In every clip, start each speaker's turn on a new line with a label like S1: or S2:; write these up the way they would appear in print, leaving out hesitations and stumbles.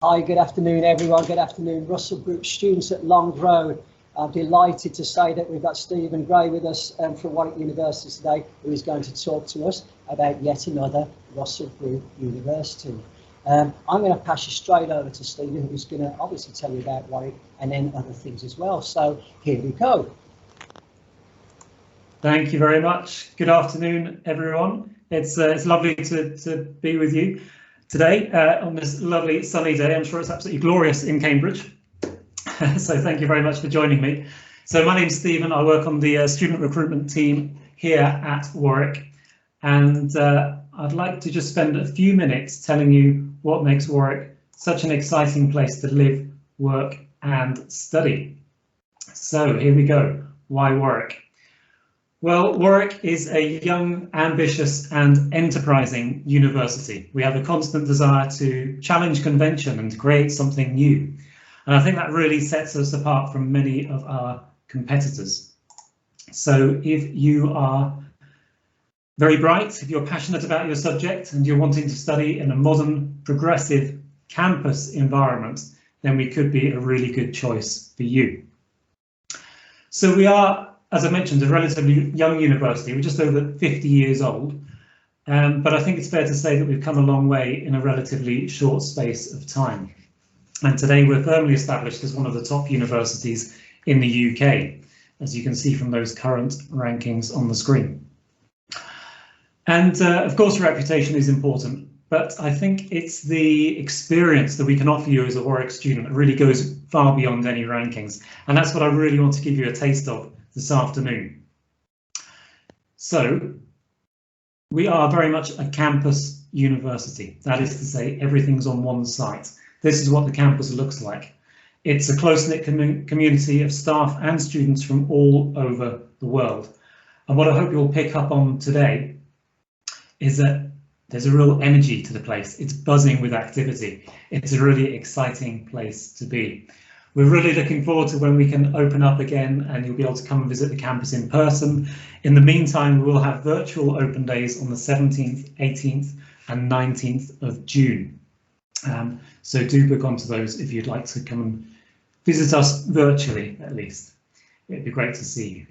S1: Hi, good afternoon everyone. Good afternoon Russell Group students at Long Road. I'm delighted to say that we've got Stephen Gray with us from Warwick University today, who is going to talk to us about yet another Russell Group University. I'm going to pass you straight over to Stephen, who's going to obviously tell you about Warwick and then other things as well. So here we go.
S2: Thank you very much. Good afternoon, everyone. It's lovely to be with you today on this lovely sunny day. I'm sure it's absolutely glorious in Cambridge. So thank you very much for joining me. So my name's Stephen. I work on the student recruitment team here at Warwick, and I'd like to just spend a few minutes telling you what makes Warwick such an exciting place to live, work and study. So here we go. Why Warwick? Well, Warwick is a young, ambitious and enterprising university. We have a constant desire to challenge convention and create something new. And I think that really sets us apart from many of our competitors. So if you are very bright, if you're passionate about your subject and you're wanting to study in a modern, progressive campus environment, then we could be a really good choice for you. So we are, as I mentioned, a relatively young university. We're just over 50 years old, but I think it's fair to say that we've come a long way in a relatively short space of time. And today we're firmly established as one of the top universities in the UK, as you can see from those current rankings on the screen. And of course, reputation is important, but I think it's the experience that we can offer you as a Warwick student that really goes far beyond any rankings. And that's what I really want to give you a taste of this afternoon. So we are very much a campus university. That is to say, everything's on one site. This is what the campus looks like. It's a close-knit community of staff and students from all over the world. And what I hope you'll pick up on today is that there's a real energy to the place. It's buzzing with activity. It's a really exciting place to be. We're really looking forward to when we can open up again and you'll be able to come and visit the campus in person. In the meantime, we will have virtual open days on the 17th, 18th and 19th of June. So do book onto those if you'd like to come and visit us virtually, at least. It'd be great to see you.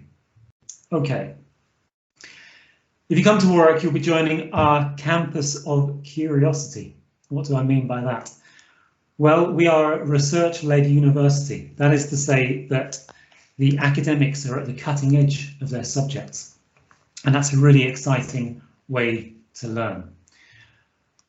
S2: Okay. If you come to Warwick, you'll be joining our campus of curiosity. What do I mean by that? Well, we are a research-led university. That is to say that the academics are at the cutting edge of their subjects. And that's a really exciting way to learn.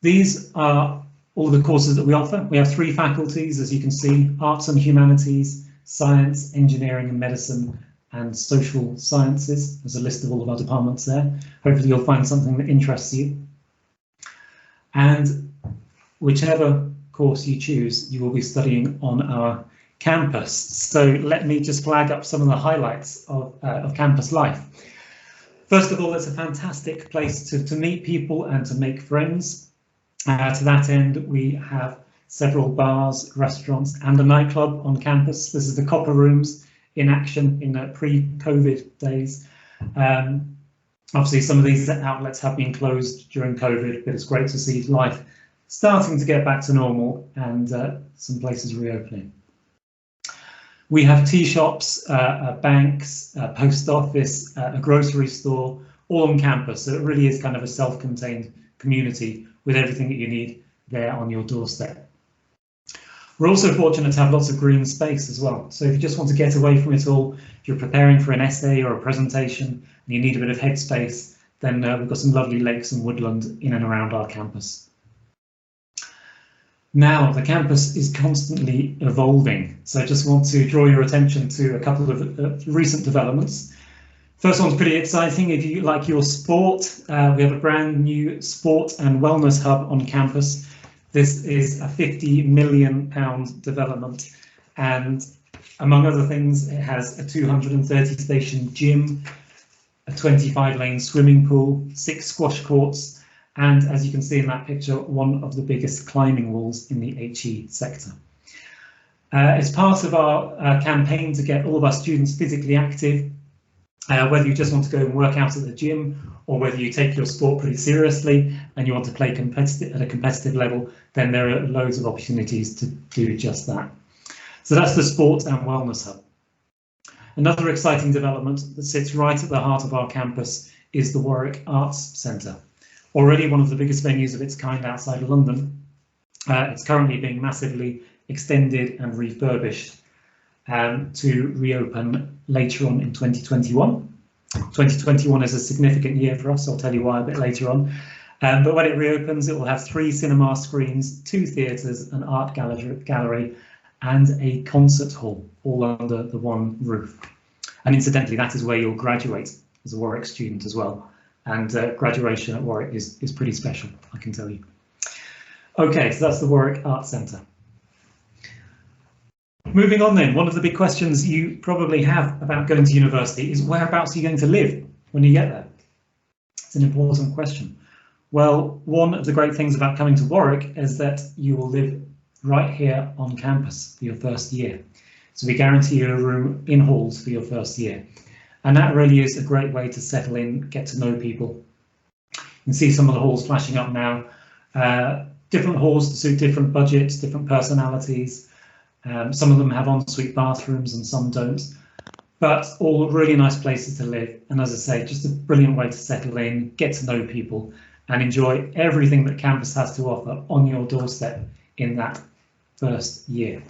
S2: These are all the courses that we offer. We have 3 faculties, as you can see: arts and humanities, science, engineering and medicine, and social sciences. There's a list of all of our departments there. Hopefully you'll find something that interests you. And whichever course you choose, you will be studying on our campus. So let me just flag up some of the highlights of campus life. First of all, it's a fantastic place to meet people and to make friends. To that end, we have several bars, restaurants and a nightclub on campus. This is the Copper Rooms in action in pre-COVID days. Obviously, some of these outlets have been closed during COVID, but it's great to see life starting to get back to normal and some places reopening. We have tea shops, banks, a post office, a grocery store, all on campus. So it really is kind of a self-contained community with everything that you need there on your doorstep. We're also fortunate to have lots of green space as well. So if you just want to get away from it all, if you're preparing for an essay or a presentation and you need a bit of headspace, then we've got some lovely lakes and woodland in and around our campus. Now, the campus is constantly evolving, so I just want to draw your attention to a couple of recent developments. First one's pretty exciting. If you like your sport, we have a brand new sport and wellness hub on campus. This is a £50 million development, and among other things, it has a 230 station gym, a 25-lane swimming pool, 6 squash courts, and as you can see in that picture, one of the biggest climbing walls in the HE sector. As part of our campaign to get all of our students physically active, Whether you just want to go and work out at the gym, or whether you take your sport pretty seriously and you want to play at a competitive level, then there are loads of opportunities to do just that. So that's the Sport and Wellness Hub. Another exciting development that sits right at the heart of our campus is the Warwick Arts Centre. Already one of the biggest venues of its kind outside of London. It's currently being massively extended and refurbished to reopen later on in 2021. 2021 is a significant year for us, I'll tell you why a bit later on. But when it reopens, it will have 3 cinema screens, 2 theatres, an art gallery and a concert hall, all under the one roof. And incidentally, that is where you'll graduate as a Warwick student as well. And graduation at Warwick is pretty special, I can tell you. Okay, so that's the Warwick Arts Centre. Moving on then, one of the big questions you probably have about going to university is whereabouts are you going to live when you get there? It's an important question. Well, one of the great things about coming to Warwick is that you will live right here on campus for your first year. So we guarantee you a room in halls for your first year. And that really is a great way to settle in, get to know people. You can see some of the halls flashing up now. Different halls to suit different budgets, different personalities. Some of them have ensuite bathrooms and some don't, but all really nice places to live. And as I say, just a brilliant way to settle in, get to know people and enjoy everything that campus has to offer on your doorstep in that first year.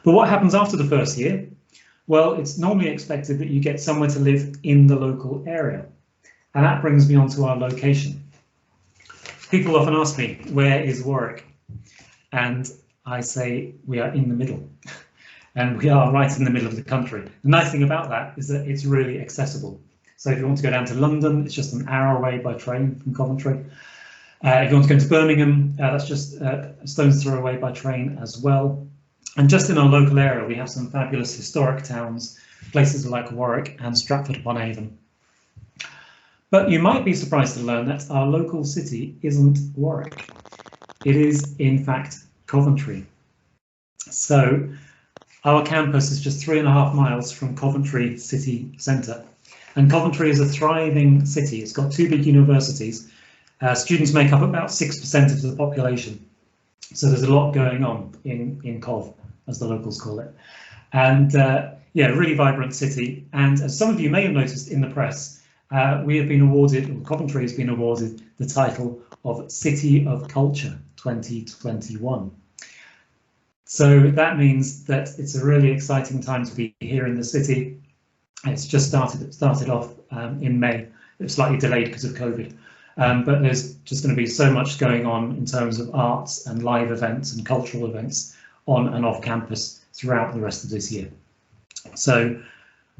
S2: But what happens after the first year? Well, it's normally expected that you get somewhere to live in the local area. And that brings me on to our location. People often ask me, where is Warwick? And I say we are in the middle, and we are right in the middle of the country. The nice thing about that is that it's really accessible. So if you want to go down to London, it's just an hour away by train from Coventry. If you want to go to Birmingham, that's just a stone's throw away by train as well. And just in our local area, we have some fabulous historic towns, places like Warwick and Stratford-upon-Avon. But you might be surprised to learn that our local city isn't Warwick. It is, in fact, Coventry. So our campus is just 3.5 miles from Coventry city centre, and Coventry is a thriving city. It's got 2 big universities. Students make up about 6% of the population, so there's a lot going on in Cov, as the locals call it. And yeah, really vibrant city. And as some of you may have noticed in the press, we have been awarded, or Coventry has been awarded, the title of City of Culture 2021. So that means that it's a really exciting time to be here in the city. It's just started off in May. It was slightly delayed because of COVID, but there's just going to be so much going on in terms of arts and live events and cultural events on and off campus throughout the rest of this year. So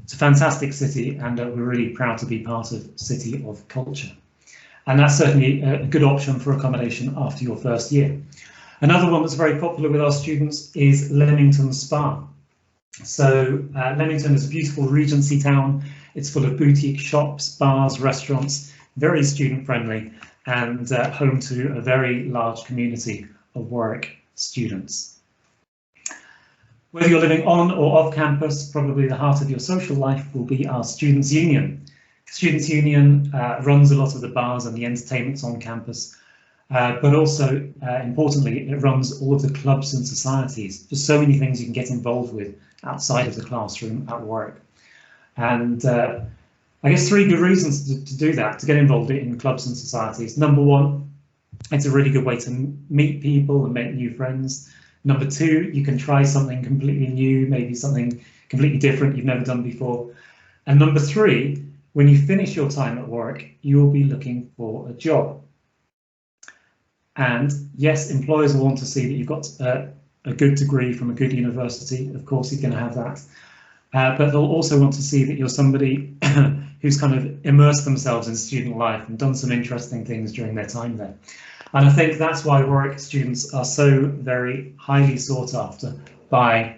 S2: it's a fantastic city, and we're really proud to be part of City of Culture. And that's certainly a good option for accommodation after your first year. Another one that's very popular with our students is Lemmington Spa. So Lemmington is a beautiful Regency town. It's full of boutique shops, bars, restaurants, very student friendly, and home to a very large community of Warwick students. Whether you're living on or off campus, probably the heart of your social life will be our Students' Union. Students' Union runs a lot of the bars and the entertainments on campus, but also, importantly, it runs all of the clubs and societies. Just so many things you can get involved with outside of the classroom at Warwick. And I guess 3 good reasons to do that, to get involved in clubs and societies. Number 1, it's a really good way to meet people and make new friends. Number 2, you can try something completely new, maybe something completely different you've never done before. And number 3, when you finish your time at Warwick, you will be looking for a job. And yes, employers will want to see that you've got a good degree from a good university. Of course, you're going to have that. But they'll also want to see that you're somebody who's kind of immersed themselves in student life and done some interesting things during their time there. And I think that's why Warwick students are so very highly sought after by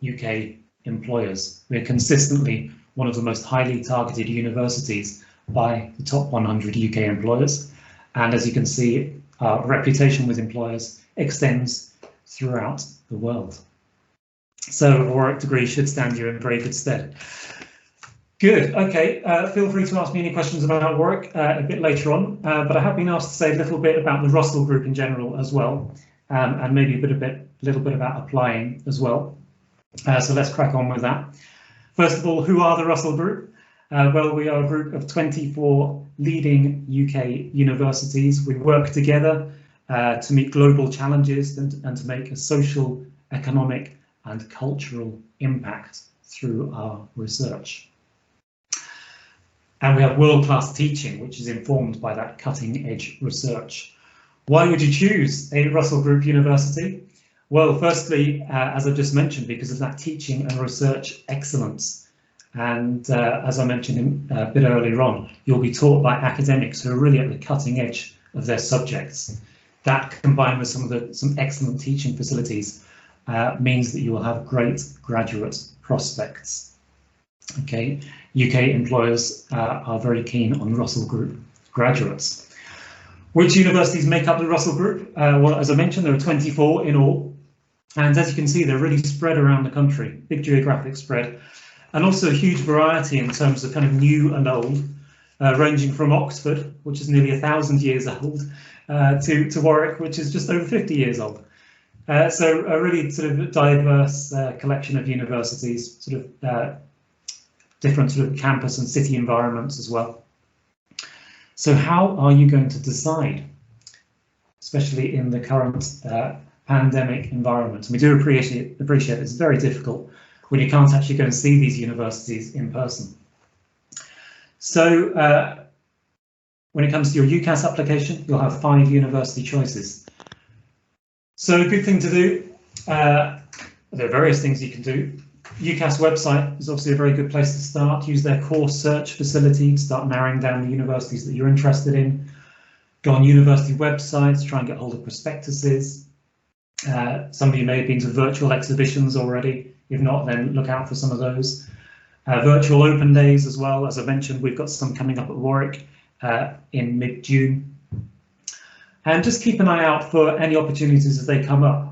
S2: UK employers. We're consistently one of the most highly targeted universities by the top 100 UK employers. And as you can see, our reputation with employers extends throughout the world. So a Warwick degree should stand you in very good stead. Good, okay, feel free to ask me any questions about Warwick a bit later on, but I have been asked to say a little bit about the Russell Group in general as well, and maybe a little bit about applying as well. So let's crack on with that. First of all, who are the Russell Group? Well, we are a group of 24 leading UK universities. We work together to meet global challenges and to make a social, economic and cultural impact through our research. And we have world-class teaching, which is informed by that cutting-edge research. Why would you choose a Russell Group university? Well, firstly, as I just mentioned, because of that teaching and research excellence. And as I mentioned a bit earlier on, you'll be taught by academics who are really at the cutting edge of their subjects. That, combined with some excellent teaching facilities, means that you will have great graduate prospects. Okay, UK employers are very keen on Russell Group graduates. Which universities make up the Russell Group? Well, as I mentioned, there are 24 in all, and as you can see, they're really spread around the country, big geographic spread, and also a huge variety in terms of kind of new and old, ranging from Oxford, which is nearly 1,000 years old, to Warwick, which is just over 50 years old. So a really sort of diverse collection of universities, sort of different sort of campus and city environments as well. So how are you going to decide, especially in the current pandemic environment? And we do appreciate it's very difficult when you can't actually go and see these universities in person. So when it comes to your Ucas application, you'll have 5 university choices. So a good thing to do, there are various things you can do. Ucas website is obviously a very good place to start. Use their course search facility to start narrowing down the universities that you're interested in. Go on university websites, try and get hold of prospectuses. Some of you may have been to virtual exhibitions already. If not, then look out for some of those. Virtual open days as well. As I mentioned, we've got some coming up at Warwick in mid-June. And just keep an eye out for any opportunities as they come up.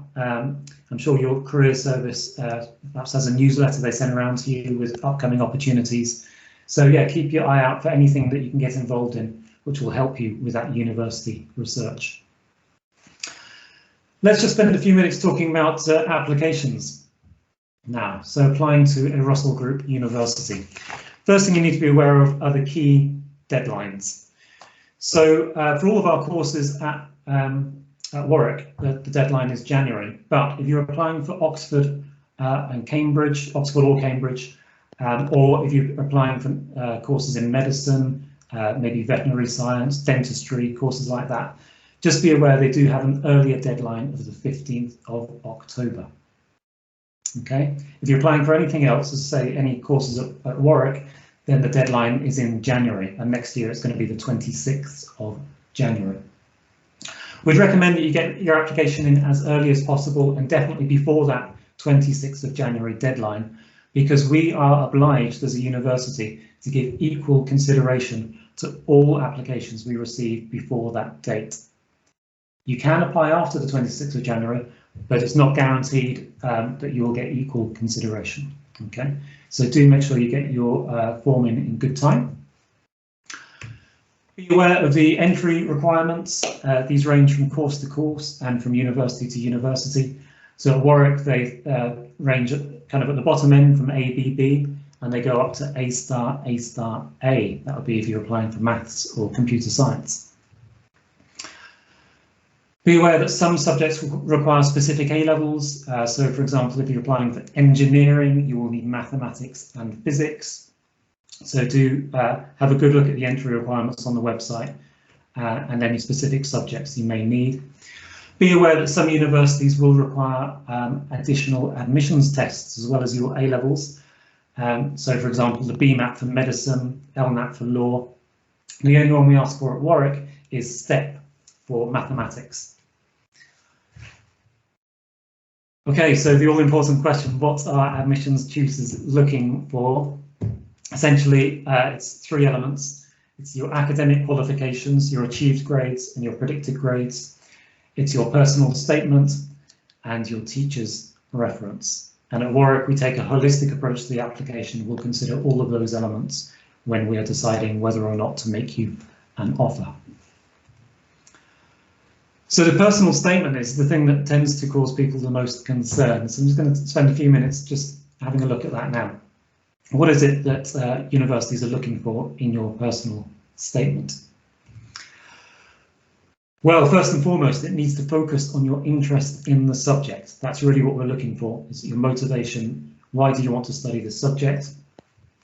S2: I'm sure your career service perhaps has a newsletter they send around to you with upcoming opportunities. So yeah, keep your eye out for anything that you can get involved in, which will help you with that university research. Let's just spend a few minutes talking about applications now. So applying to a Russell Group university. First thing you need to be aware of are the key deadlines. So for all of our courses at Warwick, the deadline is January, but if you're applying for Oxford and Cambridge, Oxford or Cambridge, or if you're applying for courses in medicine, maybe veterinary science, dentistry, courses like that, just be aware they do have an earlier deadline of the 15th of October. Okay, if you're applying for anything else, as say any courses at Warwick, then the deadline is in January, and next year it's going to be the 26th of January. We'd recommend that you get your application in as early as possible and definitely before that 26th of January deadline, because we are obliged as a university to give equal consideration to all applications we receive before that date. You can apply after the 26th of January, but it's not guaranteed that you will get equal consideration. Okay, so do make sure you get your form in good time. Be aware of the entry requirements. These range from course to course and from university to university. So at Warwick, they range kind of at the bottom end from A, B, B, and they go up to A star, A star, A. That would be if you're applying for maths or computer science. Be aware that some subjects require specific A levels. So for example, if you're applying for engineering, you will need mathematics and physics. So do have a good look at the entry requirements on the website and any specific subjects you may need. Be aware that some universities will require additional admissions tests as well as your A levels. So for example, the BMAT for medicine, LNAT for law. The only one we ask for at Warwick is STEP for mathematics. Okay, so the all-important question, what are admissions tutors looking for? Essentially, it's 3 elements. It's your academic qualifications, your achieved grades and your predicted grades. It's your personal statement and your teacher's reference. And at Warwick, we take a holistic approach to the application. We'll consider all of those elements when we are deciding whether or not to make you an offer. So the personal statement is the thing that tends to cause people the most concern. So I'm just going to spend a few minutes just having a look at that now. What is it that universities are looking for in your personal statement? Well, first and foremost, it needs to focus on your interest in the subject. That's really what we're looking for, is your motivation. Why do you want to study the subject?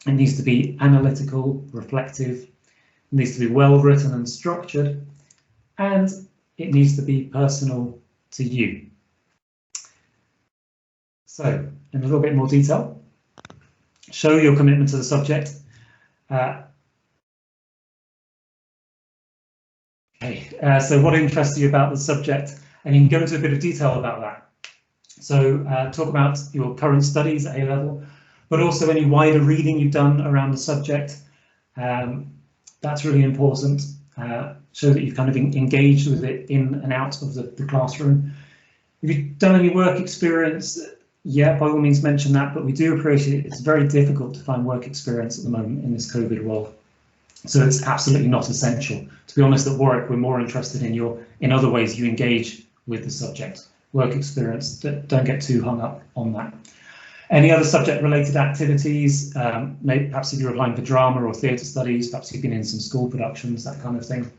S2: It needs to be analytical, reflective. It needs to be well written and structured. And it needs to be personal to you. So, in a little bit more detail, show your commitment to the subject. So what interests you about the subject? And you can go into a bit of detail about that. So talk about your current studies at A-level, but also any wider reading you've done around the subject. That's really important. Show that you've kind of engaged with it in and out of the classroom. If you've done any work experience, yeah, by all means mention that, but we do appreciate it's very difficult to find work experience at the moment in this COVID world. So it's absolutely not essential. To be honest, at Warwick, we're more interested in other ways you engage with the subject. Work experience, don't get too hung up on that. Any other subject related activities, maybe perhaps if you're applying for drama or theatre studies, perhaps you've been in some school productions, that kind of thing.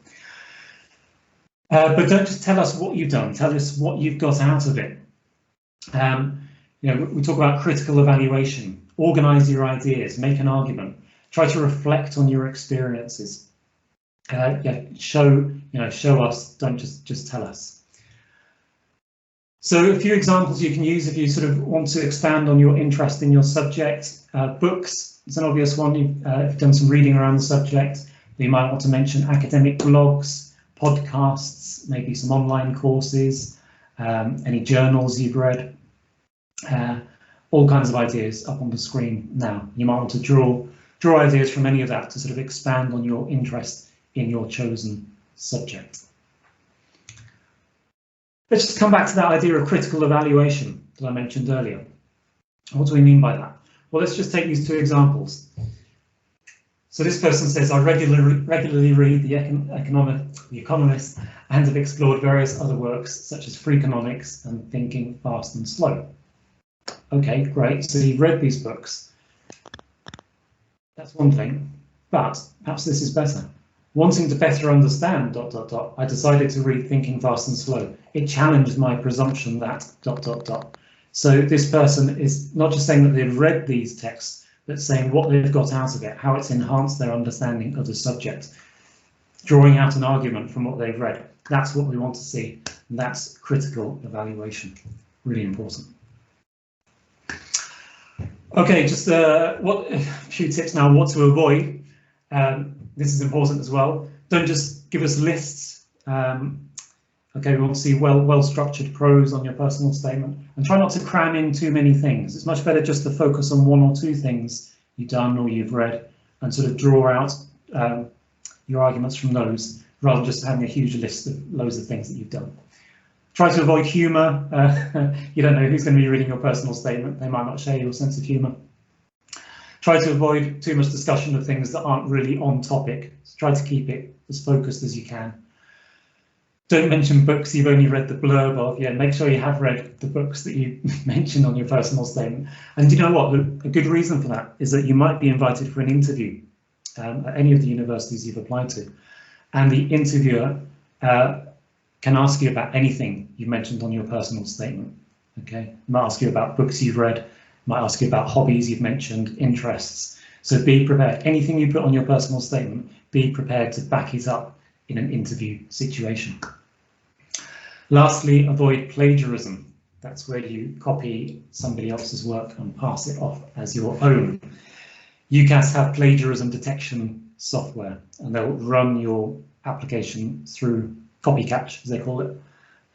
S2: But don't just tell us what you've done, tell us what you've got out of it. You know, we talk about critical evaluation, organise your ideas, make an argument, try to reflect on your experiences. Yeah, show us, don't just tell us. So a few examples you can use if you sort of want to expand on your interest in your subject. Books is an obvious one. If you've done some reading around the subject, you might want to mention academic blogs, podcasts, maybe some online courses, any journals you've read, all kinds of ideas up on the screen now. You might want to draw ideas from any of that to sort of expand on your interest in your chosen subject. Let's just come back to that idea of critical evaluation that I mentioned earlier. What do we mean by that? Well, let's just take these two examples. So this person says, I regularly read The Economist and have explored various other works such as Freakonomics and Thinking Fast and Slow. Okay, great. So you've read these books. That's one thing, but perhaps this is better. Wanting to better understand ... I decided to read Thinking Fast and Slow. It challenged my presumption that ... So this person is not just saying that they've read these texts, but saying what they've got out of it, how it's enhanced their understanding of the subject, drawing out an argument from what they've read. That's what we want to see. And that's critical evaluation. Really important. Okay, just a few tips now what to avoid. This is important as well. Don't just give us lists. Okay, we want to see well structured prose on your personal statement, and try not to cram in too many things. It's much better just to focus on one or two things you've done or you've read and sort of draw out your arguments from those, rather than just having a huge list of loads of things that you've done. Try to avoid humour. You don't know who's going to be reading your personal statement. They might not share your sense of humour. Try to avoid too much discussion of things that aren't really on topic. So try to keep it as focused as you can. Don't mention books you've only read the blurb of. Yeah, make sure you have read the books that you mentioned on your personal statement. And you know what? A good reason for that is that you might be invited for an interview at any of the universities you've applied to. And the interviewer can ask you about anything you mentioned on your personal statement. Okay, might ask you about books you've read, might ask you about hobbies you've mentioned, interests. So be prepared. Anything you put on your personal statement, be prepared to back it up in an interview situation. Lastly, avoid plagiarism. That's where you copy somebody else's work and pass it off as your own. Ucas have plagiarism detection software, and they'll run your application through copycat, as they call it.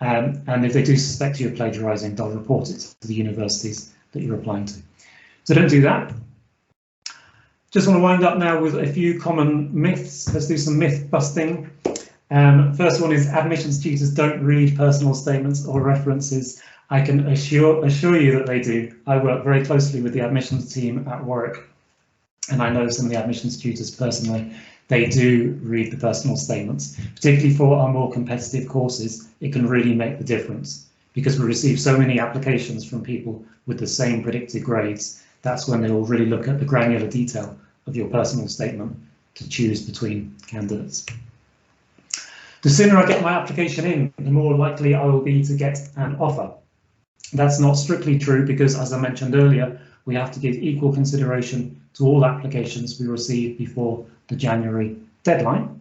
S2: And if they do suspect you of plagiarising, they'll report it to the universities that you're applying to. So don't do that. Just want to wind up now with a few common myths. Let's do some myth busting. First one is admissions tutors don't read personal statements or references I can assure you that they do. I work very closely with the admissions team at Warwick, and I know some of the admissions tutors personally. They do read the personal statements, particularly for our more competitive courses. It can really make the difference because we receive so many applications from people with the same predicted grades. That's when they will really look at the granular detail of your personal statement to choose between candidates. The sooner I get my application in, the more likely I will be to get an offer. That's not strictly true because, as I mentioned earlier, we have to give equal consideration to all applications we receive before the January deadline.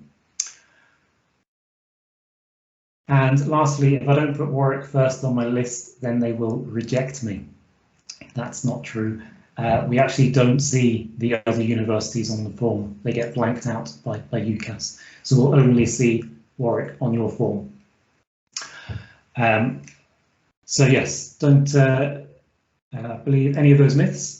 S2: And lastly, if I don't put Warwick first on my list, then they will reject me. That's not true. We actually don't see the other universities on the form. They get blanked out by Ucas. So we'll only see Warwick on your form. So yes, don't believe any of those myths.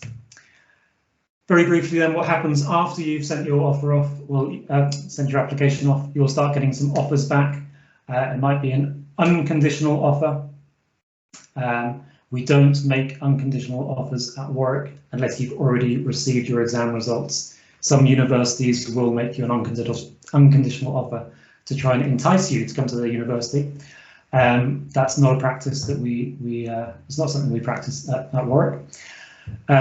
S2: Very briefly then, what happens after you've sent your offer off? Well, sent your application off, you'll start getting some offers back. It might be an unconditional offer. We don't make unconditional offers at Warwick unless you've already received your exam results. Some universities will make you an unconditional offer to try and entice you to come to the university. That's not a practice that it's not something we practice at Warwick.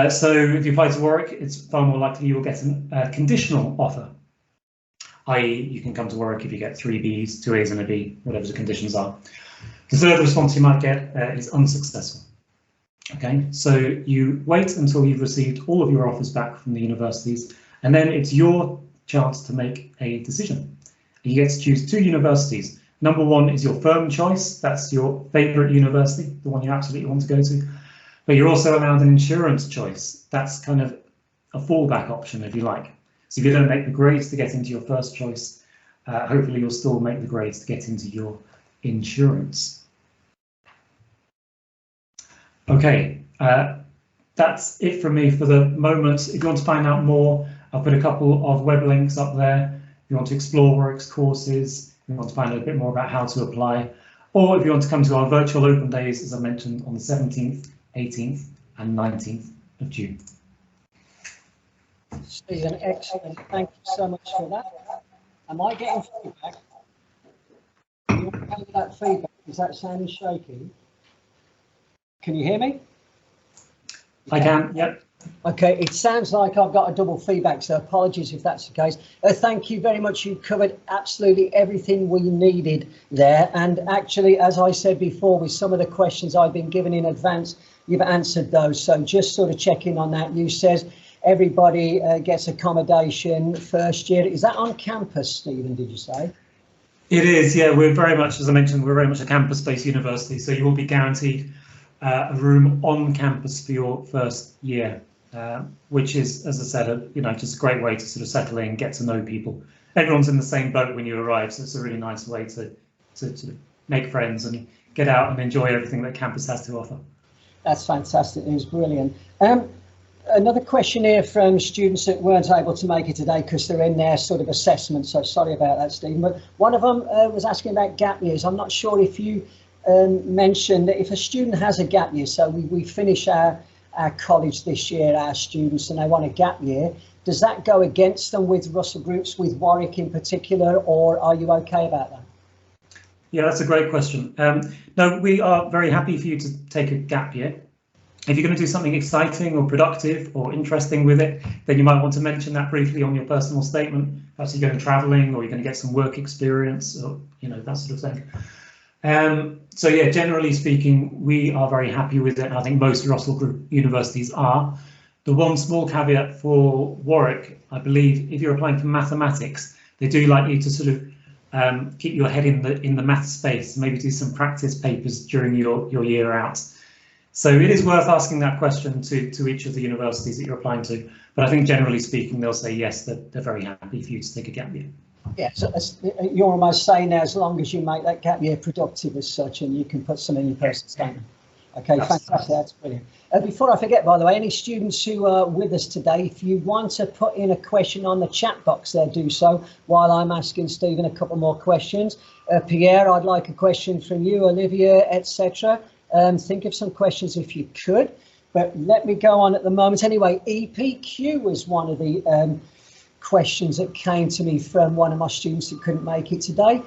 S2: So if you apply to Warwick, it's far more likely you will get a conditional offer, i.e. you can come to Warwick if you get 3 Bs, 2 As and a B, whatever the conditions are. The third response you might get is unsuccessful. Okay, so you wait until you've received all of your offers back from the universities, and then it's your chance to make a decision. You get to choose 2 universities. Number 1 is your firm choice. That's your favourite university, the one you absolutely want to go to. But you're also allowed an insurance choice. That's kind of a fallback option, if you like. So if you don't make the grades to get into your first choice, hopefully you'll still make the grades to get into your insurance. Okay, that's it from me for the moment. If you want to find out more, I'll put a couple of web links up there. If you want to explore Warwick's courses, if you want to find out a bit more about how to apply, or if you want to come to our virtual open days, as I mentioned, on the 17th, 18th and 19th of June.
S1: Stephen, excellent. Thank you so much for that. Am I getting feedback? You okay with that feedback? Is that sounding shaky? Can you hear me?
S2: I can, yep.
S1: Okay, it sounds like I've got a double feedback, so apologies if that's the case. Thank you very much. You covered absolutely everything we needed there. And actually, as I said before, with some of the questions I've been given in advance, you've answered those. So just sort of checking on that. You said everybody gets accommodation first year. Is that on campus, Stephen, did you say?
S2: It is, yeah. We're very much, as I mentioned, we're very much a campus-based university, so you will be guaranteed a room on campus for your first year, which is, as I said, just a great way to sort of settle in, get to know people. Everyone's in the same boat when you arrive, so it's a really nice way to sort of make friends and get out and enjoy everything that campus has to offer. That's
S1: fantastic. It was brilliant. Another question here from students that weren't able to make it today because they're in their sort of assessment, so sorry about that, Stephen. But one of them was asking about gap years. I'm not sure if you mentioned that if a student has a gap year, so we finish our college this year, our students, and they want a gap year, does that go against them with Russell Groups, with Warwick in particular, or are you okay about that?
S2: Yeah, that's a great question. No, we are very happy for you to take a gap year. If you're going to do something exciting or productive or interesting with it, then you might want to mention that briefly on your personal statement. Perhaps you're going travelling or you're going to get some work experience or, that sort of thing. So yeah, generally speaking, we are very happy with it. I think most Russell Group universities are. The one small caveat for Warwick, I believe, if you're applying for mathematics, they do like you to sort of keep your head in the math space, maybe do some practice papers during your year out. So it is worth asking that question to each of the universities that you're applying to. But I think generally speaking, they'll say yes, that they're very happy for you to take a gap year.
S1: Yeah, so you're almost saying now, as long as you make that gap year productive as such, and you can put some in your personal statement. Okay, fantastic, that's brilliant. Before I forget, by the way, any students who are with us today, if you want to put in a question on the chat box there, do so while I'm asking Stephen a couple more questions. Pierre, I'd like a question from you, Olivia, etc. Think of some questions if you could, but let me go on at the moment. Anyway, EPQ was one of the questions that came to me from one of my students that couldn't make it today.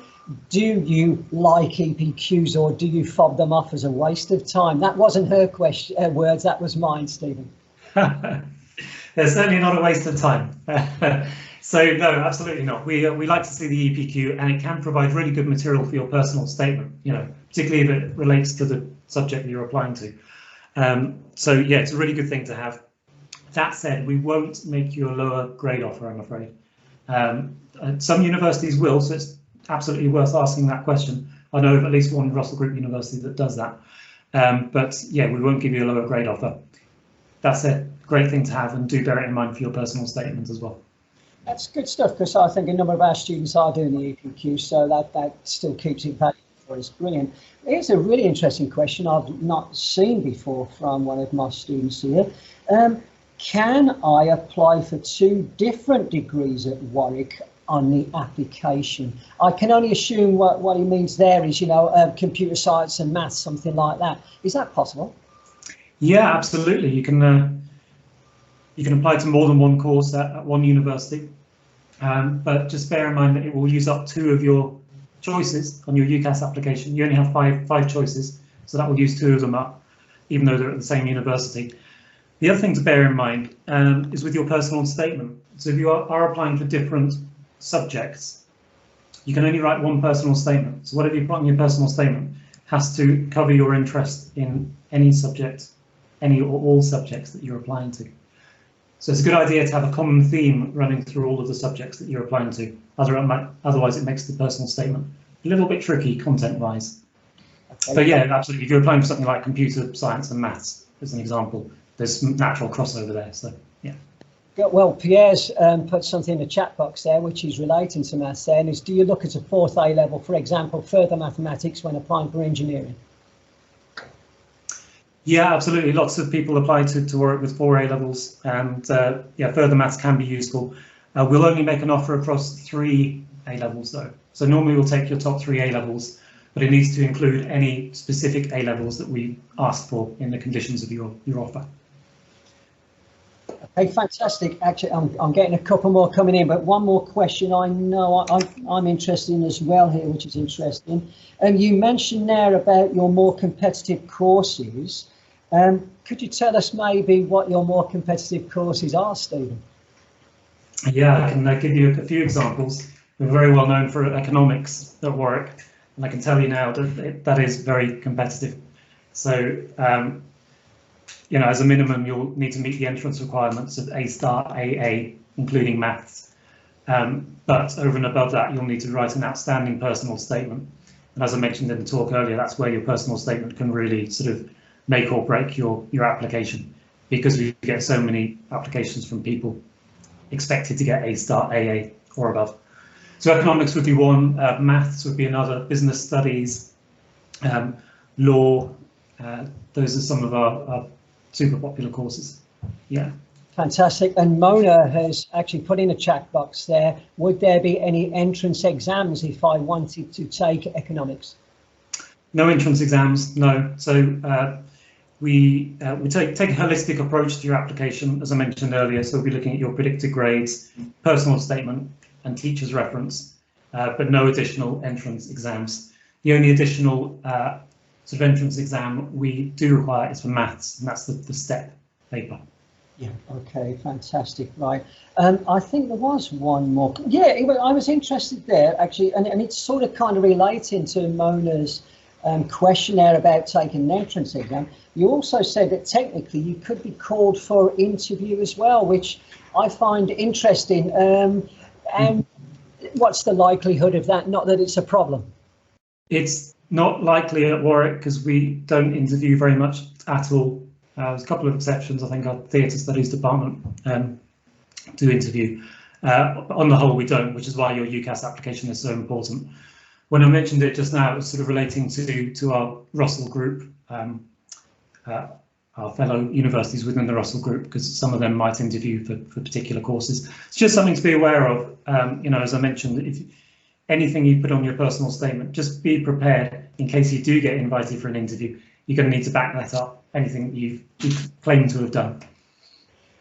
S1: Do you like EPQs, or do you fob them off as a waste of time? That wasn't her question, words, that was mine, Stephen.
S2: They're certainly not a waste of time. So no, absolutely not. We like to see the EPQ, and it can provide really good material for your personal statement, particularly if it relates to the subject that you're applying to. So yeah, it's a really good thing to have. That said, we won't make you a lower grade offer, I'm afraid. Some universities will, so it's absolutely worth asking that question. I know of at least one Russell Group university that does that. But yeah, we won't give you a lower grade offer. That's a great thing to have, and do bear it in mind for your personal statement as well.
S1: That's good stuff, because I think a number of our students are doing the EPQ, so that still keeps it valuable for us. Brilliant. Here's a really interesting question I've not seen before from one of my students here. Can I apply for 2 different degrees at Warwick on the application? I can only assume what he means there is, computer science and maths, something like that. Is that possible? Yeah,
S2: absolutely. You can apply to more than one course at one university, but just bear in mind that it will use up 2 of your choices on your Ucas application. You only have five choices, so that will use 2 of them up, even though they're at the same university. The other thing to bear in mind is with your personal statement. So if you are applying for different subjects, you can only write one personal statement. So whatever you put in your personal statement has to cover your interest in any subject, any or all subjects that you're applying to. So it's a good idea to have a common theme running through all of the subjects that you're applying to. Otherwise, it makes the personal statement a little bit tricky content-wise. Okay. But yeah, absolutely. If you're applying for something like computer science and maths, as an example, there's natural crossover there. So yeah.
S1: Well, Pierre's put something in the chat box there, which is relating to maths there, and is, do you look at a 4th A level, for example, further mathematics when applying for engineering? Yeah, absolutely. Lots of people apply to Warwick with 4 A levels, and yeah, further maths can be useful. We'll only make an offer across 3 A levels though. So normally we'll take your top 3 A levels, but it needs to include any specific A levels that we asked for in the conditions of your offer. Okay, fantastic. Actually, I'm getting a couple more coming in, but one more question I know I'm interested in as well here, which is interesting. You mentioned there about your more competitive courses. Could you tell us maybe what your more competitive courses are, Stephen? Yeah, I can give you a few examples. We're very well known for economics at Warwick, and I can tell you now that that is very competitive. So, as a minimum, you'll need to meet the entrance requirements of A star, AA, including maths. But over and above that, you'll need to write an outstanding personal statement. And as I mentioned in the talk earlier, that's where your personal statement can really sort of make or break your application, because we get so many applications from people expected to get A star, AA or above. So economics would be one, maths would be another, business studies, law. Those are some of our super popular courses. Yeah. Fantastic. And Mona has actually put in a chat box there. Would there be any entrance exams if I wanted to take economics? No entrance exams, no. So we take a holistic approach to your application, as I mentioned earlier. So we'll be looking at your predicted grades, personal statement and teacher's reference, but no additional entrance exams. The only additional sort of entrance exam we do require is for maths, and that's the STEP paper. Yeah, okay, fantastic, right. I think there was one more. Yeah, I was interested there, actually, and it's sort of kind of relating to Mona's questionnaire about taking an entrance exam. You also said that technically you could be called for interview as well, which I find interesting. And what's the likelihood of that? Not that it's a problem. It's not likely at Warwick because we don't interview very much at all. There's a couple of exceptions. I think our theatre studies department do interview. On the whole, we don't, which is why your Ucas application is so important. When I mentioned it just now, it was sort of relating to our Russell group, our fellow universities within the Russell group, because some of them might interview for particular courses. It's just something to be aware of. As I mentioned, if anything you put on your personal statement, just be prepared in case you do get invited for an interview.
S2: you're going to need to back that up, anything you've claimed to have done.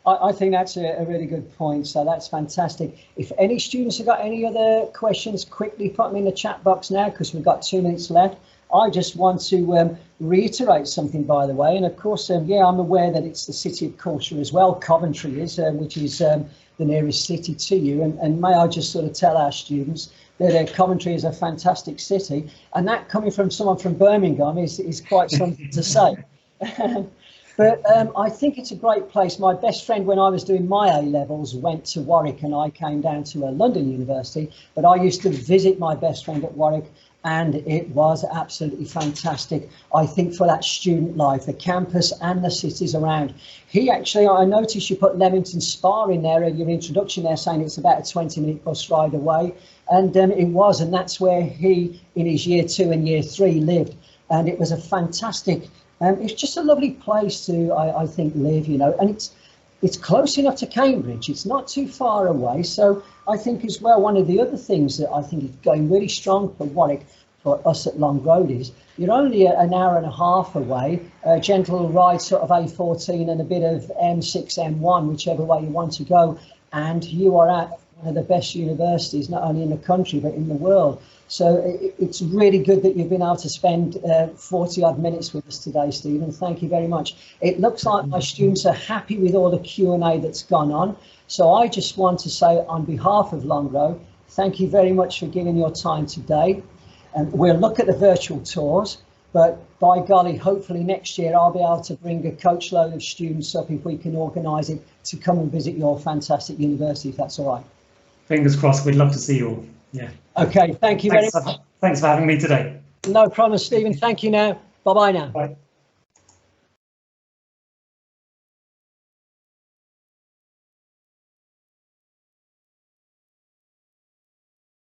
S1: I think that's a really good point. So that's fantastic. If any students have got any other questions, quickly put them in the chat box now, because we've got 2 minutes left. I just want to reiterate something, by the way. And of course, yeah, I'm aware that it's the city of culture as well. Coventry is, which is the nearest city to you. And may I just sort of tell our students that Coventry is a fantastic city. And that coming from someone from Birmingham is quite something to say. But I think it's a great place. My best friend, when I was doing my A-levels, went to Warwick, and I came down to London University. But I used to visit my best friend at Warwick, and it was absolutely fantastic. I think for that student life, the campus and the cities around. He actually, I noticed you put Lemmington Spa in there, your introduction there, saying it's about a 20-minute bus ride away. And it was, and that's where he, in his year 2 and year 3, lived. And it was a fantastic, it's just a lovely place to, I think, live, you know, and it's close enough to Cambridge. It's not too far away. So I think as well, one of the other things that I think is going really strong for Warwick, for us at Long Road, is you're only an hour and a half away, a gentle ride sort of A14 and a bit of M6, M1, whichever way you want to go. And you are at one of the best universities, not only in the country, but in the world. So it's really good that you've been able to spend 40 odd minutes with us today, Stephen. Thank you very much. It looks like my students are happy with all the Q&A that's gone on. So I just want to say, on behalf of Long Road, thank you very much for giving your time today. And we'll look at the virtual tours, but by golly, hopefully next year I'll be able to bring a coach load of students up, if we can organise it, to come and visit your fantastic university, if that's all right.
S2: Fingers crossed, we'd love to see you all. Yeah.
S1: Okay, thank you very much.
S2: Thanks for having me today.
S1: No problem, Stephen. Thank you now. Bye-bye now.
S2: Bye.